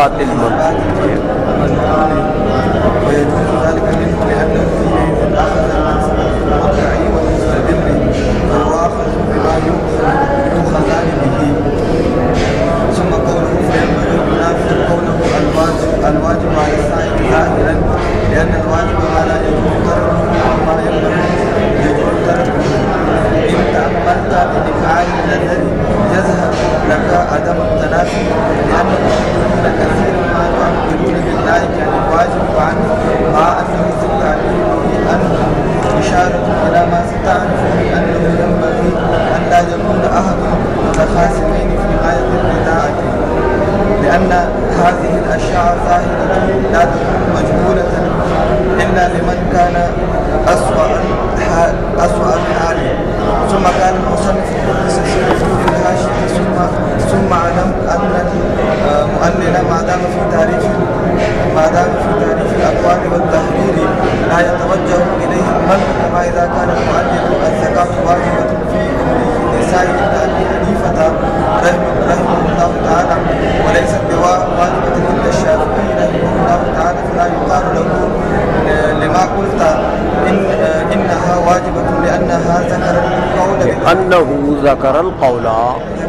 المفردات المنقولة. ويجوز ذلك منه لأنه حينئذ أخذ المدعي والمستدل ويؤاخذ بما يؤخذان به. ثم قوله فينبغي ينافي قوله الواجب على السائل ظاهرا لأن الواجب ما لا يجوز تركه وما ينبغي يجوز تركه. إن تأملت بإفعال الذي يظهر لك عدم التنافي لأن المسلمين كثيرا ما يعبدون بالله عن الواجب وعنه مع أنه في التعبير به أنه إشارة إلى ما ستعرف من أنه ينبغي أن لا يكون أحد متخاصمين في غاية البداعة لأن هذه الأشياء ظاهرة لا تكون مجهولة إلا لمن كان أسوأ الحال. ثم قال المصنف القدس في الحاشية ثم علم أن المؤلل ما دام في تعريف الأقوال والتحرير لا يتوجه إليه الملك كما إذا كان المؤلل الزكاة واجبة في نساء أبي حنيفة رحمه الله تعالى وليست بواجبة عند الشافعي رحمه الله تعالى فلا يقال له لما قلت إنها واجبة لأنه ذكر القول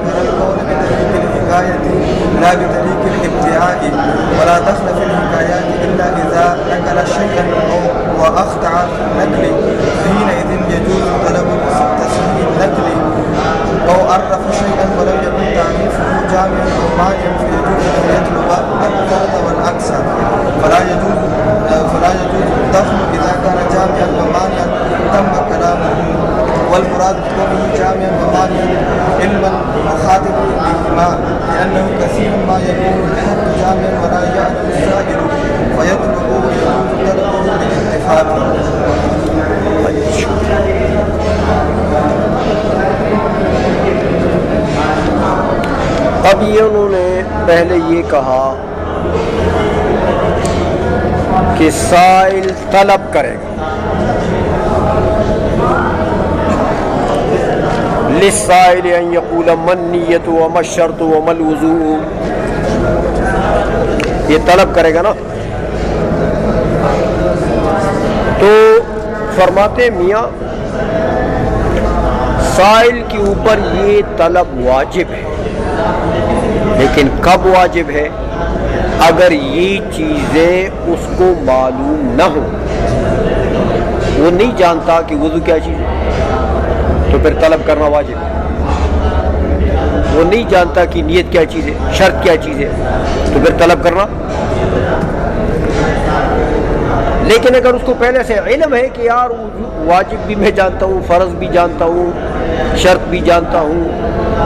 بطريق الحكاية لا بطريق الابتعاء ولا دخل في الحكايات إلا إذا نقل شيئا وأخطأ في النقل حينئذ يجوز طلب تصحيح النقل أو عرف شيئا ولم يكن تعريفه جامعا أو مانعا فيجوز أن يطلب الفرد والعكس فلا يجوز الدفن إذا كان جامعا ومانعا تم كلامه والمراد بقوله جامعا ومانعا علما مخاطب بهما لأنه كثير ما يكون الحق جامعا ولا يعلم السائل فيطلب ويجوز طلبه بالاتفاق. اب یہ انہوں نے پہلے یہ کہا کہ سائل طلب کرے گا للسائل ان یقول من نیت وما الشرط وما الوضوء، یہ طلب کرے گا نا. تو فرماتے میاں سائل کے اوپر یہ طلب واجب ہے، لیکن کب واجب ہے؟ اگر یہ چیزیں اس کو معلوم نہ ہو، وہ نہیں جانتا کہ وضو کیا چیز ہے تو پھر طلب کرنا واجب ہے. وہ نہیں جانتا کہ نیت کیا چیز ہے، شرط کیا چیز ہے تو پھر طلب کرنا. لیکن اگر اس کو پہلے سے علم ہے کہ یار واجب بھی میں جانتا ہوں، فرض بھی جانتا ہوں، شرط بھی جانتا ہوں،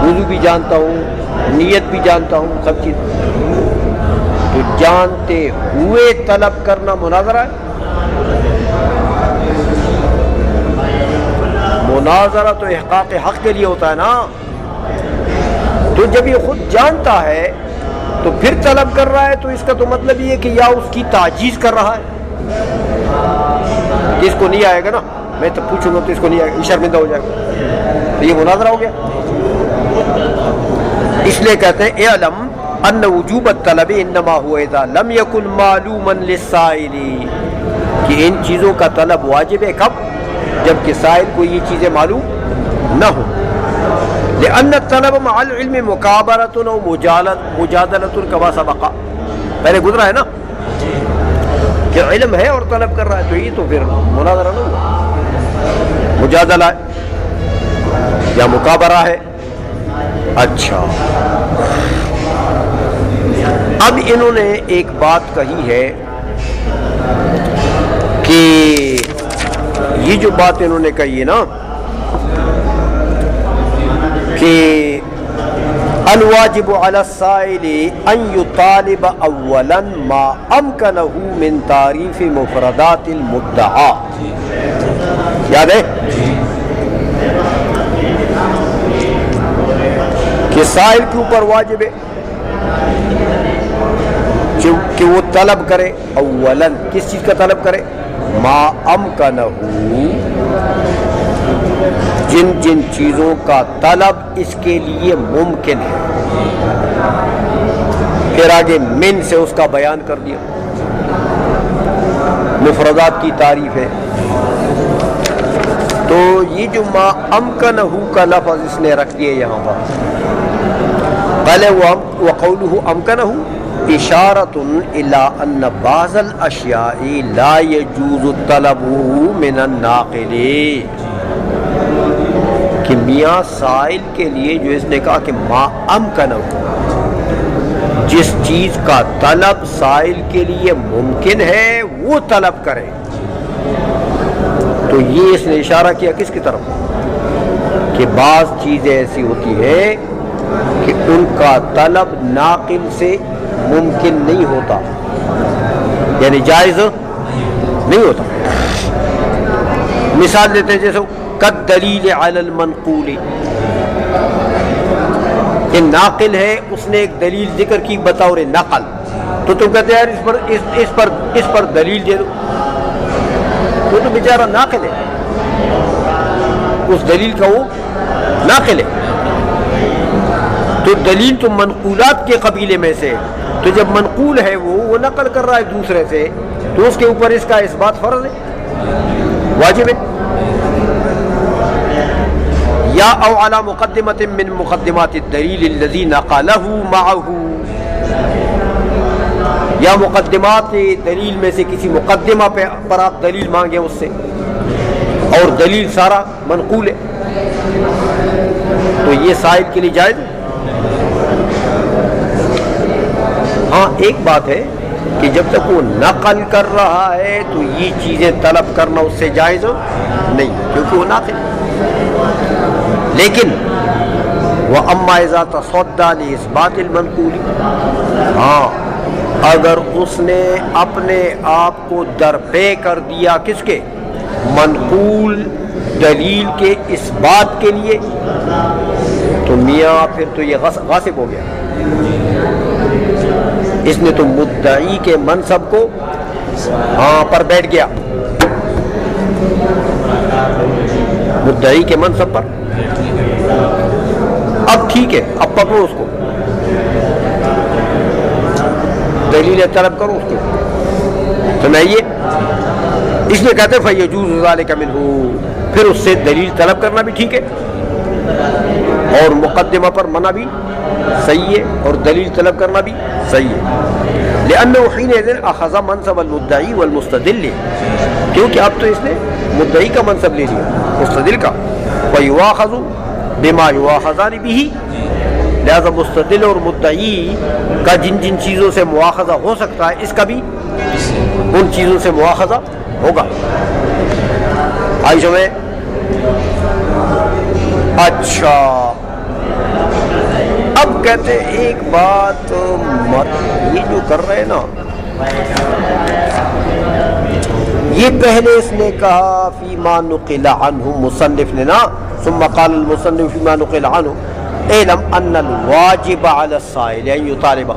وضو بھی جانتا ہوں، نیت بھی جانتا ہوں، سب چیز، تو جانتے ہوئے طلب کرنا مناظرہ ہے. مناظرہ تو احقاق حق کے لیے ہوتا ہے نا. تو جب یہ خود جانتا ہے تو پھر طلب کر رہا ہے تو اس کا تو مطلب یہ ہے کہ یا اس کی تعجیز کر رہا ہے. جس کو نہیں آئے گا نا، میں تو پوچھوں گا تو اس کو نہیں آئے گا، شرمندہ ہو جائے گا، تو یہ مناظرہ ہو گیا. اس لیے کہتے ہیں اعلم ان وجوب الطلب انما هو اذا لم يكن معلوما للسائل، کہ ان چیزوں کا طلب واجب ہے کب؟ جب کہ سائل کو یہ چیزیں معلوم نہ ہو. لأن الطلب مع العلم مکابرۃ و مجادلۃ کما سبق، پہلے گزرا ہے نا کہ علم ہے اور طلب کر رہا ہے، تو یہ تو پھر مناظرہ نہ ہوا، مجادلہ ہے یا مکابرہ ہے. اچھا، اب انہوں نے ایک بات کہی ہے کہ یہ جو بات انہوں نے کہی ہے نا کہ الواجب علی السائل ان یطالب اولا ما امکنہ من تعریف مفردات المدعا، یاد ہے کہ سائل کے اوپر واجب ہے کہ وہ طلب کرے اولا، کس چیز کا طلب کرے؟ ما امکنہ، جن جن چیزوں کا طلب اس کے لیے ممکن ہے. پھر آگے من سے اس کا بیان کر دیا، مفردات کی تعریف ہے۔ تو یہ جو ما امکنہ کا لفظ اس نے رکھ دیا یہاں پر، پہلے وقولہ امکنہ اشارۃ الی ان بعض الاشیاء لا یجوز طلبہ من الناقل، کہ میاں سائل کے لیے جو اس نے کہا کہ ما امکنہ، جس چیز کا طلب سائل کے لیے ممکن ہے وہ طلب کرے، تو یہ اس نے اشارہ کیا کس کی طرف، کہ بعض چیزیں ایسی ہوتی ہیں کہ ان کا طلب ناقل سے ممکن نہیں ہوتا، یعنی جائز نہیں ہوتا۔ مثال دیتے ہیں جیسے قد دلیل علی المنقول، کہ ناقل ہے، اس نے ایک دلیل ذکر کی بطور نقل، تو تم کہتے ہیں یار اس پر دلیل دے دو، تو بیچارہ ناقل ہے، اس دلیل کا وہ ناقل ہے، تو دلیل تو منقولات کے قبیلے میں سے، تو جب منقول ہے وہ نقل کر رہا ہے دوسرے سے، تو اس کے اوپر اس کا اس بات فرض ہے، واجب ہے۔ یا او علی مقدمۃ من مقدمات الدلیل الذی نقلہ معہ، یا مقدمات دلیل میں سے کسی مقدمہ پر آپ دلیل مانگیں اس سے، اور دلیل سارا منقول ہے، تو یہ سائل کے لیے جائز ہے۔ ہاں ایک بات ہے کہ جب تک وہ نقل کر رہا ہے تو یہ چیزیں طلب کرنا اس سے جائز نہیں، کیونکہ وہ ناقل ہے۔ لیکن وَأَمَّا إِذَا تَصَدَّى لِإِثْبَاتِ الْمَنْقُولِ، ہاں اگر اس نے اپنے آپ کو درپے کر دیا کس کے، منقول دلیل کے اس بات کے لیے، تو میاں پھر تو یہ غاصب ہو گیا، اس نے تو مدعی کے منصب کو پر بیٹھ گیا، مدعی کے منصب پر۔ اب ٹھیک ہے، اب پکڑو اس کو، دلیل طلب کرو اس کو، سنائیے، اس لیے کہتے ہیں فَيَجُوزُ ذَلِكَ مِنْهُ، پھر اس سے دلیل طلب کرنا بھی ٹھیک ہے، اور مقدمہ پر منع بھی صحیح ہے، اور دلیل طلب کرنا بھی صحیح ہے، لأنه حينئذ أخذ منصب المدعی والمستدل، کیونکہ اب تو اس نے مدعی کا منصب لے لیا، مستدل کا، فَيُؤَاخَذُ بِمَا يُؤَاخَذَانِ بِهِ، لہذا مستدل اور مدعی کا جن جن چیزوں سے مواخذہ ہو سکتا ہے، اس کا بھی ان چیزوں سے مواخذہ ہوگا۔ آئی سمجھ؟ اچھا، اب کہتے ہیں ایک بات یہ جو کر رہے نا، یہ پہلے اس نے کہا فیما نقل عنہ، مصنف نے نا، ثم قال المصنف فیما نقل عنہ اعلم ان الواجب علی السائل ان یطالب،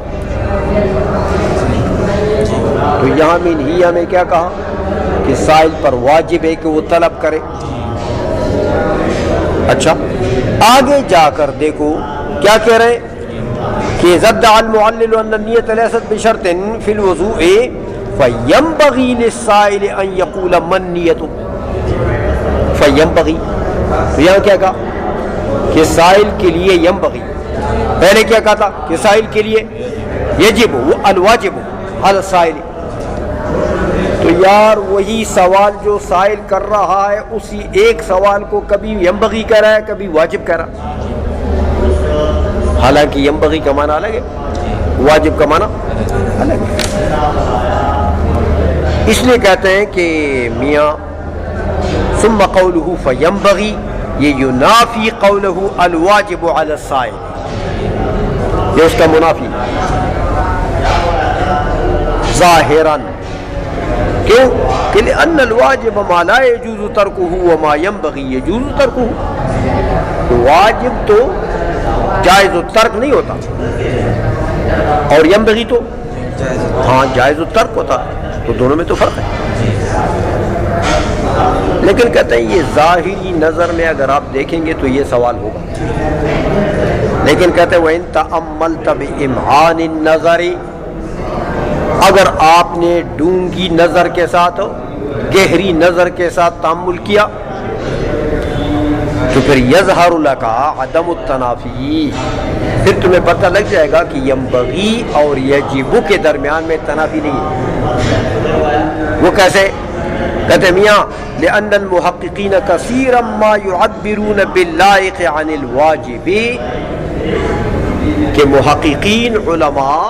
تو یہاں منہیہ میں کیا کہا کہ سائل پر واجب ہے کہ وہ طلب کرے۔ اچھا آگے جا کر دیکھو کیا کہہ رہے کہ زد المعلل ان النیۃ لیست بشرط فی الوضوء فینبغی للسائل ان یقول من نیت، فینبغی، تو یہاں کیا کہا کہ سائل کے لیے ینبغی، پہلے کیا کہا تھا کہ سائل کے لیے یجب الواجب علی السائل، تو یار وہی سوال جو سائل کر رہا ہے اسی ایک سوال کو کبھی ینبغی کہہ رہا ہے کبھی واجب کہہ رہا، حالانکہ ینبغی کا معنی الگ ہے، واجب کا معنی الگ ہے۔ اس لیے کہتے ہیں کہ میاں ثم قولہ فینبغی، یہ ینافی قولہ الواجب علی السائل، یہ اس کا منافی ظاہراً، کیوں کہ لأن الواجب ما لا يجوز ترکہ وما ينبغی یجوز ترکہ، واجب تو جائز الترک نہیں ہوتا، اور ینبغی تو ہاں جائز الترک ہوتا، تو دونوں میں تو فرق ہے۔ لیکن کہتے ہیں یہ ظاہری نظر میں اگر آپ دیکھیں گے تو یہ سوال ہوگا، لیکن کہتے ہیں وَإِن تَأَمَّلْتَ بِإِمْعَانِ النَّظَرِ، اگر آپ نے ڈونگی نظر کے ساتھ، گہری نظر کے ساتھ تأمل کیا، تو پھر یظہر لک عدم التنافی، پھر تمہیں پتہ لگ جائے گا کہ ینبغی اور یجب کے درمیان میں تنافی نہیں ہے۔ وہ کیسے؟ کہتے ہیں میاں لأن المحققین کثیرا ما یعبرون باللائق عن الواجب، کہ محققین علماء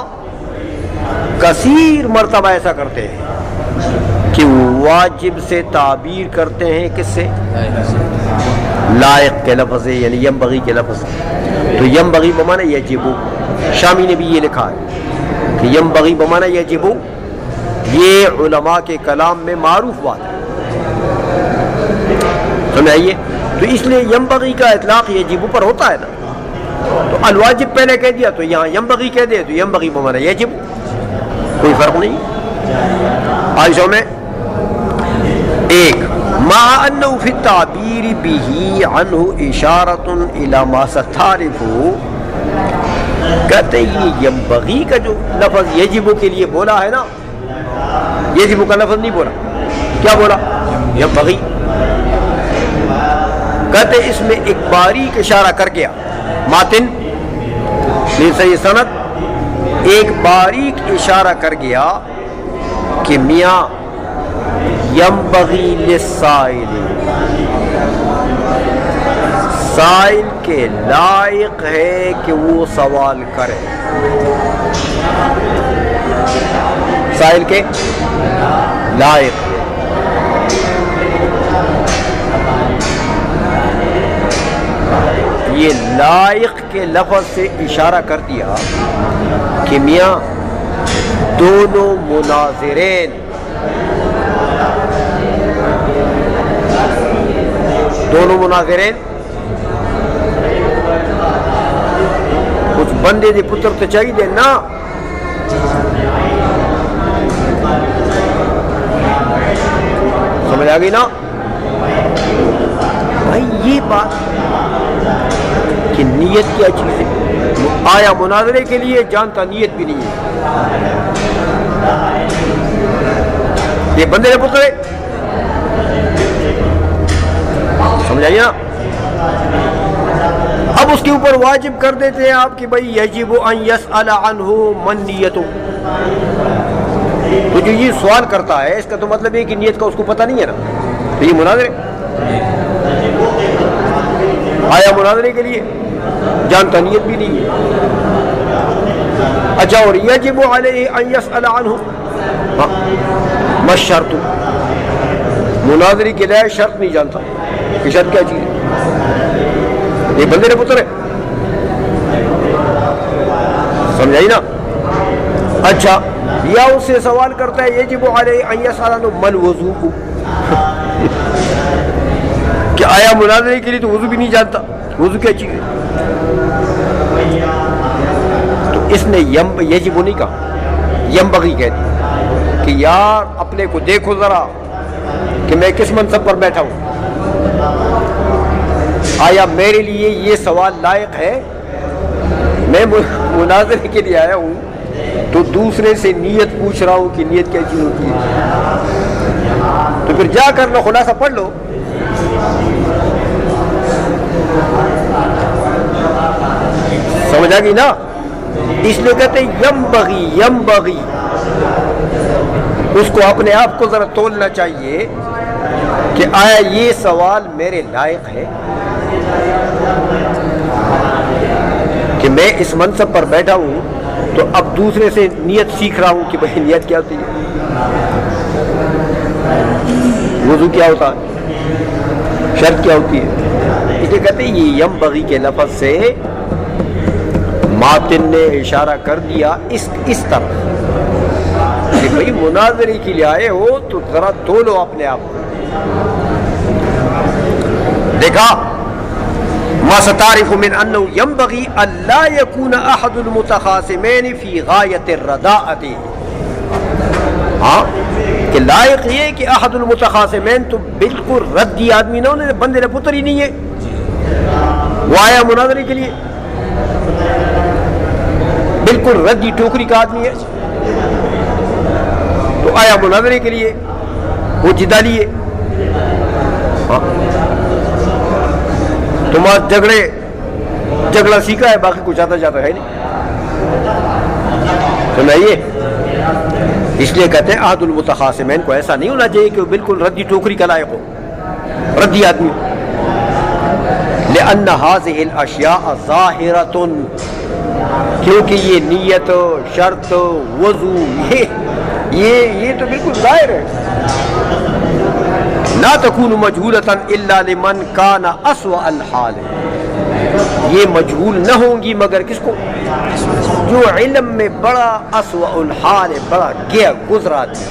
کثیر مرتبہ ایسا کرتے ہیں کہ واجب سے تعبیر کرتے ہیں، کس سے؟ لائق کے لفظ ہے، یعنی ینبغی کے لفظ۔ تو ینبغی بمعنی یجب، شامی نے بھی یہ لکھا ہے کہ ینبغی بمعنی یجب، یہ علماء کے کلام میں معروف بات ہے، سمجھائیے۔ تو اس لیے ینبغی کا اطلاق یجب پر ہوتا ہے نا، تو الواجب پہلے کہہ دیا تو یہاں ینبغی کہہ دے تو ینبغی بمعنی یجب، کوئی فرق نہیں۔ آئسوں میں ایک مع انہ فی التعبیر بہ عنہ اشارۃ الی ما ستعرف، کہتے ہیں یہ ینبغی کا جو لفظ یجب کے لیے بولا ہے نا، یجب کا لفظ نہیں بولا، کیا بولا؟ ینبغی۔ کہتے ہیں اس میں ایک باریک اشارہ کر گیا، ماتن صحیح سند ایک باریک اشارہ کر گیا کہ میاں ینبغی للسائل، سائل کے لائق ہے کہ وہ سوال کرے، سائل کے لائق۔ یہ لائق کے لفظ سے اشارہ کر دیا کہ میاں دونوں مناظرین، دونوں مناظرین کچھ بندے دے پتر تو چاہیے نا، سمجھ آ گئی نا بھائی یہ بات کہ نیت کیا چیز ہے؟ آیا مناظرے کے لیے جانتا نیت بھی نہیں ہے، یہ بندے نے پترے، سمجھائیے نا۔ اب اس کے اوپر واجب کر دیتے ہیں آپ کہ بھائی یجب ان یسأل عنہ من نیتو، تو جو یہ سوال کرتا ہے اس کا تو مطلب ہے کہ نیت کا اس کو پتہ نہیں ہے نا، تو یہ مناظرے آیا مناظرے کے لیے جانتا نیت بھی نہیں ہے۔ اچھا اور یجب علیہ ان یسأل عنہ، ما الشرط، مناظرے کے لیے شرط نہیں جانتا کہ شرط کیا چیز ہے، یہ بندے نے پتر ہے، سمجھائی نا۔ اچھا یا اس سے سوال کرتا ہے یجب علیہ ان یسأل عنہ ما الوضوء، کہ آیا مناظرے کے لیے تو وضو بھی نہیں جانتا، وضو کیا چیز ہے، تو اس نے یجب نہیں کہا، ینبغی کہہ دی کہ یار اپنے کو دیکھو ذرا کہ میں کس منصب پر بیٹھا ہوں، آیا میرے لیے یہ سوال لائق ہے؟ میں مناظرے کے لیے آیا ہوں تو دوسرے سے نیت پوچھ رہا ہوں کہ نیت کیا چیز ہوتی ہے، تو پھر جا کر لو خلاصہ پڑھ لو۔ سمجھ آ گئی نا، اس لیے کہتے ہیں ینبغی، ینبغی اس کو اپنے آپ کو ذرا تولنا چاہیے کہ آیا یہ سوال میرے لائق ہے کہ میں اس منصب پر بیٹھا ہوں تو اب دوسرے سے نیت سیکھ رہا ہوں کہ بھائی نیت کیا ہوتی ہے، وضو کیا ہوتا ہے، شرط کیا ہوتی ہے۔ اس لیے کہتے ہیں یہ ینبغی کے لفظ سے ماتن نے اشارہ کر دیا اس طرح کہ بھئی مناظرے کے لیے آئے ہو تو ذرا تولو اپنے آپ کو۔ دیکھا ما ستعرف من انه ينبغي الا يكون احد المتخاصمين في غاية الرداءة، ہاں کہ لائق یہ کہ احد المتخاصمین تو بالکل ردی آدمی نہ ہونے، بندے نے پتر ہی نہیں ہے، وہ آیا مناظرے کے لیے بالکل ردی ٹوکری کا آدمی ہے، تو آیا مناظرے کے لیے، وہ جدا لیے، تمہارا جھگڑا سیکھا ہے، باقی کچھ آتا جاتا ہے نہیں. سنائیے، اس لیے کہتے ہیں عہد المتخاصمین کو ایسا نہیں ہونا چاہیے کہ وہ بالکل ردی ٹوکری کا لائق ہو، ردی آدمی ہو. لأن هذه الاشیاء ظاہرۃ، کیونکہ یہ نیت، شرط، وضو، یہ تو بالکل ظاہر ہے. لا تکون مجہولۃ الا لمن کان اسوأ الحال، یہ مجہول نہ ہوں گی مگر کس کو؟ جو علم میں بڑا اسوأ الحال ہے، بڑا گیا گزرا تھا،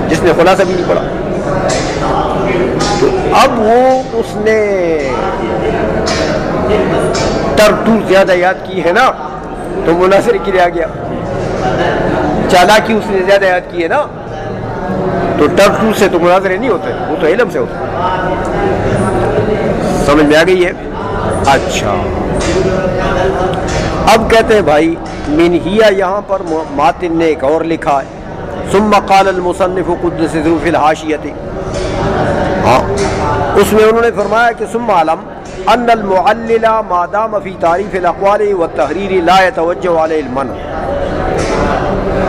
جس نے خلاصہ بھی نہیں پڑھا. تو اب وہ اس نے ترتور زیادہ یاد کی ہے نا، تو مناظرے کے لیے آ گیا. چالاکی اس نے زیادہ یاد کی ہے نا، تو ترتور سے تو مناظرے نہیں ہوتے، وہ تو علم سے ہوتے. سمجھ میں آ گئی ہے؟ اچھا، اب کہتے ہیں بھائی منہیہ، یہاں پر ماتن نے ایک اور لکھا ہے، ثم قال المصنف قدس سرہ فی الحاشیۃ، ہاں اس میں انہوں نے فرمایا کہ ثم علم ان المعلل ما دام فی تعریف الاقوال والتحریر لا يتوجہ علیہ المنع،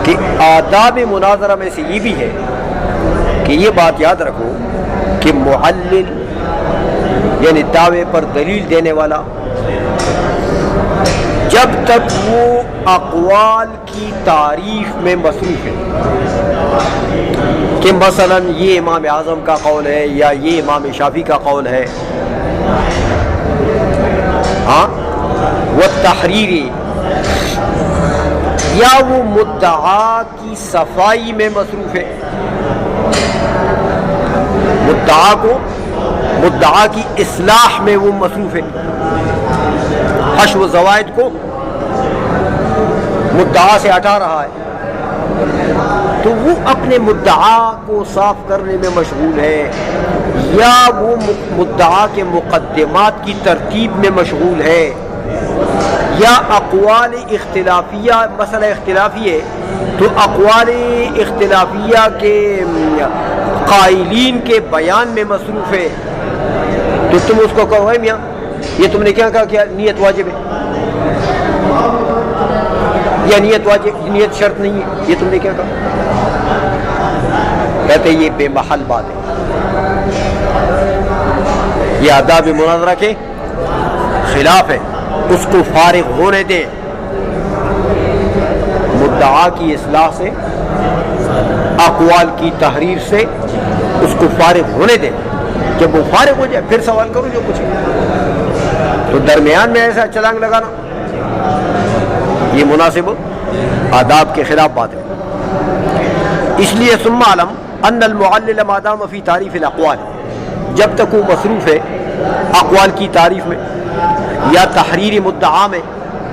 کہ آداب مناظرہ میں سے یہ بھی ہے کہ یہ بات یاد رکھو کہ معلل یعنی دعوے پر دلیل دینے والا، جب تک وہ اقوال کی تعریف میں مصروف ہے کہ مثلا یہ امام اعظم کا قول ہے یا یہ امام شافعی کا قول ہے، ہاں، وہ تحریری، یا وہ مدعا کی صفائی میں مصروف ہے، مدعا کی اصلاح میں وہ مصروف ہے، حشو و زوائد کو مدعا سے ہٹا رہا ہے، تو وہ اپنے مدعا کو صاف کرنے میں مشغول ہے، یا وہ مدعا کے مقدمات کی ترتیب میں مشغول ہے، یا اقوال اختلافیہ، مسئلہ اختلافی ہے تو اقوال اختلافیہ کے قائلین کے بیان میں مصروف ہے، تو تم اس کو کہو میاں یہ تم نے کیا کہا کہ نیت واجب ہے یا نیت واجب، نیت شرط نہیں ہے، یہ تم نے کیا کہا؟ کہتے یہ بے محل بات ہے، یہ آداب مناظرہ کے خلاف ہے، اس کو فارغ ہونے دیں، مدعا کی اصلاح سے، اقوال کی تحریر سے اس کو فارغ ہونے دیں. جب وہ فارغ ہو جائے پھر سوال کرو جو کچھ ہے. تو درمیان میں ایسا چھلانگ لگانا یہ مناسب آداب کے خلاف بات ہے. اس لیے ثم علم ان المعلل ما دام فی تعریف الاقوال، جب تک وہ مصروف ہے اقوال کی تعریف میں یا تحریر مدعا میں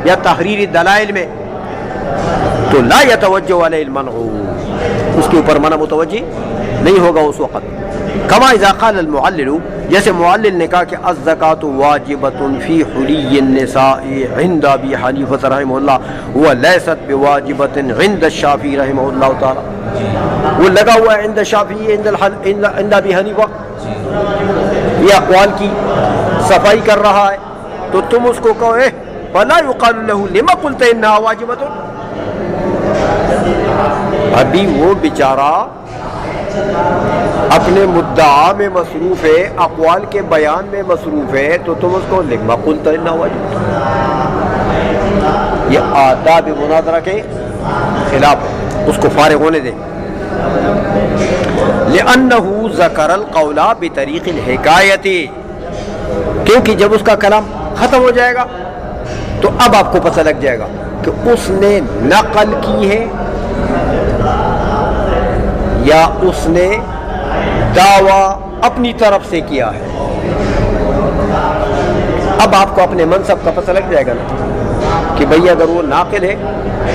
یا تحریر دلائل میں، تو لا یتوجہ علیہ المنع، اس کے اوپر منع متوجہ نہیں ہوگا اس وقت. کما اذا قال المعلل، جیسے معلل نے کہا کہ الزکاۃ واجبۃ فی حلی النساء عند ابی حنیفہ رحمہ اللہ ولیست بواجبۃ عند الشافعی رحمہ اللہ تعالی، وہ لگا ہوا ہے عند الشافعی عند ابی حنیفہ، یہ اقوال کی صفائی کر رہا ہے، تو تم اس کو کہو فلا یقال له لما قلت انها واجبۃ. ابھی وہ بیچارہ اپنے مدعا میں مصروف ہے، اقوال کے بیان میں مصروف ہے، تو تم اس کو لما قلت انها واجبۃ. یہ آداب مناظرہ کے خلاف ہے، اس کو فارغ ہونے دیں. لأنه ذکر القول بطریق الحکایت، کیونکہ جب اس کا کلام ختم ہو جائے گا تو اب آپ کو پتہ لگ جائے گا کہ اس نے نقل کی ہے یا اس نے دعویٰ اپنی طرف سے کیا ہے. اب آپ کو اپنے منصب کا پتہ لگ جائے گا نا کہ بھئی اگر وہ ناقل ہے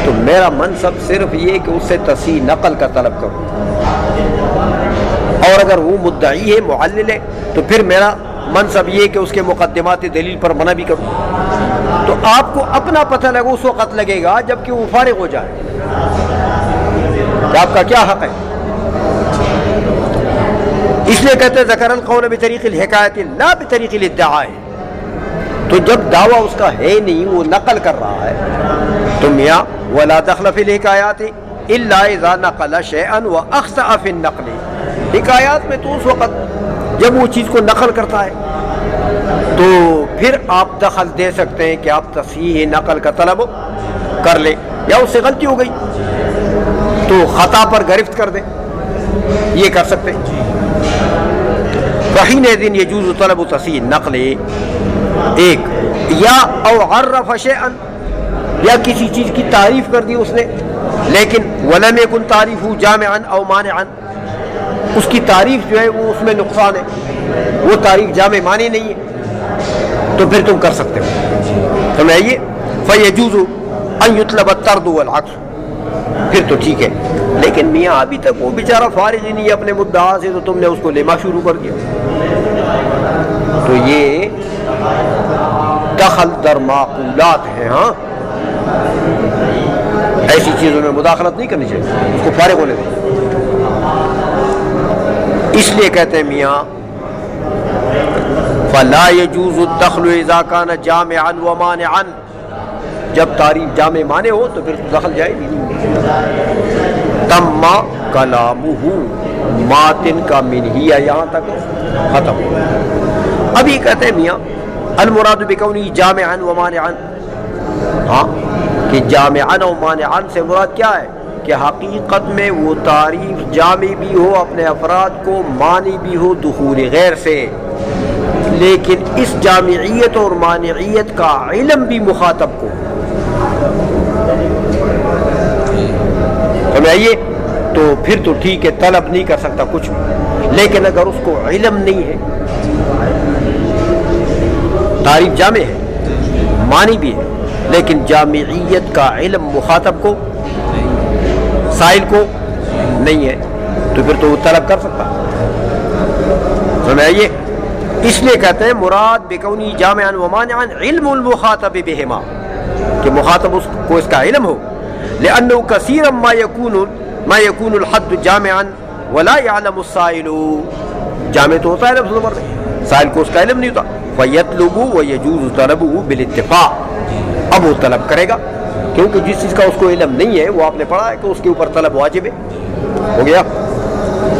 تو میرا منصب صرف یہ کہ اس سے تصحیح نقل کا طلب کروں، اور اگر وہ مدعی ہے، معلل ہے، تو پھر میرا منصب یہ کہ اس کے مقدمات دلیل پر منع بھی کروں، تو آپ کو اپنا پتہ لگا اس وقت لگے گا جب کہ وہ فارغ ہو جائے کہ آپ کا کیا حق ہے۔ اس لیے کہتے ہیں ذکر القول بطریق الحکایت لا بطریق الادعاء، تو جب دعویٰ اس کا ہے نہیں، وہ نقل کر رہا ہے، تو میاں ولا دخل فی الحکایات الا اذا نقل شیئا واخطأ فی النقل، حکایات میں تو اس وقت جب وہ چیز کو نقل کرتا ہے تو پھر آپ دخل دے سکتے ہیں کہ آپ تصحیح نقل کا طلب کر لیں، یا اس سے غلطی ہو گئی تو خطا پر گرفت کر دیں، یہ کر سکتے ہیں۔ فحینئذ یجوز طلب تصحیح نقل، ایک یا او عرف شیئا، یا کسی چیز کی تعریف کر دی اس نے لیکن ولم یکن تعریفہ جامعا او مانعا، اس کی تعریف جو ہے وہ اس میں نقصان ہے، وہ تعریف جامع مانی نہیں ہے، تو پھر تم کر سکتے ہو، سمجھائیے۔ فیجوز ان یطلب الطرد والعکس، پھر تو ٹھیک ہے، لیکن میاں ابھی تک وہ بیچارہ فارغ ہی نہیں ہے اپنے مدعا سے، تو تم نے اس کو لیما شروع کر دیا، تو یہ دخل در معقولات ہیں۔ ہاں، ایسی چیزوں میں مداخلت نہیں کرنی چاہیے، اس کو فارغ ہونے دیں۔ اس لیے کہتے ہیں میاں فلا يجوز الدخل اذا كان جامعا ومانعا، جب تعریف جامع مانے ہو تو پھر دخل جائے گی نہیں۔ تم کلامہ، ماتن کا منہیہ یہاں تک ختم۔ ابھی کہتے ہیں میاں المراد بکونی جامعا ومانعا، ہاں کہ جامعا و مانعا سے مراد کیا ہے کہ حقیقت میں وہ تعریف جامع بھی ہو اپنے افراد کو، مانی بھی ہو دخول غیر سے، لیکن اس جامعیت اور مانعیت کا علم بھی مخاطب کو، سمجھائیے، تو پھر تو ٹھیک ہے، طلب نہیں کر سکتا کچھ بھی، لیکن اگر اس کو علم نہیں ہے، تعریف جامع ہے مانی بھی ہے لیکن جامعیت کا علم مخاطب کو، سائل کو نہیں ہے، تو پھر تو وہ طلب کر سکتا، سمجھائیے۔ اس لیے کہتے ہیں مراد بکونی جامعا ومانعا علم المخاطب بہما، کہ مخاطب کو اس کا علم ہو، لأنه كثيرا ما يكون الحد جامعا ولا يعلم السائل، جامع تو ہوتا ہے لفظ نمبر، سائل کو اس کا علم نہیں ہوتا، فيطلب ويجوز طلبه بالاتفاق، اب وہ طلب کرے گا کیونکہ جس چیز کا اس کو علم نہیں ہے، وہ آپ نے پڑھا ہے کہ اس کے اوپر طلب واجب ہے، ہو گیا۔